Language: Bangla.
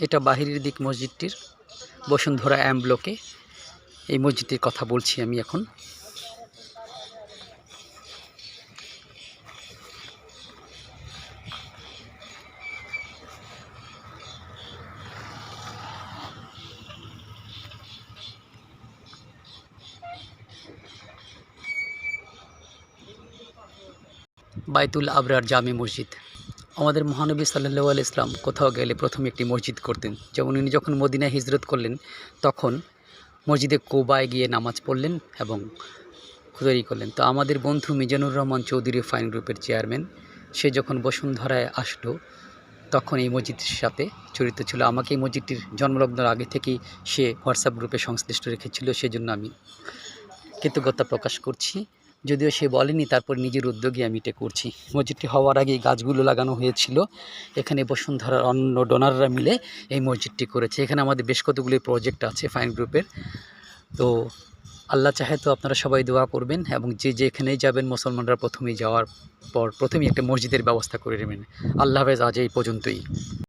এটা বাহিরের দিক মসজিদটির, বসুন্ধরা এম ব্লকে এই মসজিদটির কথা বলছি আমি এখন। বাইতুল আবরার জামে মসজিদ। আমাদের মহানবী সাল্লাল্লাহু আলাইহি ইসলাম কোথাও গেলে প্রথমে একটি মসজিদ করতেন। যেমন উনি যখন মদিনায় হিজরত করলেন তখন মসজিদে কোবায় গিয়ে নামাজ পড়লেন এবং তৈরি করলেন। তো আমাদের বন্ধু মিজানুর রহমান চৌধুরী ফাইন গ্রুপের চেয়ারম্যান, সে যখন বসুন্ধরায় আসলো তখন এই মসজিদের সাথে জড়িত ছিল। আমাকে এই মসজিদটির জন্মলগ্নের আগে থেকেই সে হোয়াটসঅ্যাপ গ্রুপে সংশ্লিষ্ট রেখেছিল, সেজন্য আমি কৃতজ্ঞতা প্রকাশ করছি। যদিও সে বলেনি, তারপর নিজের উদ্যোগে আমি এটা করছি। মসজিদটি হওয়ার আগে গাছগুলো লাগানো হয়েছিল। এখানে বসুন্ধরার অন্য ডোনাররা মিলে এই মসজিদটি করেছে। এখানে আমাদের বেশ কতগুলি প্রজেক্ট আছে ফাইন গ্রুপের। তো আল্লাহ চাহে তো আপনারা সবাই দোয়া করবেন এবং যে যেখানেই যাবেন মুসলমানরা প্রথমেই যাওয়ার পর প্রথমেই একটা মসজিদের ব্যবস্থা করে নেবেন। আল্লাহ হাফেজ, আজ এই পর্যন্তই।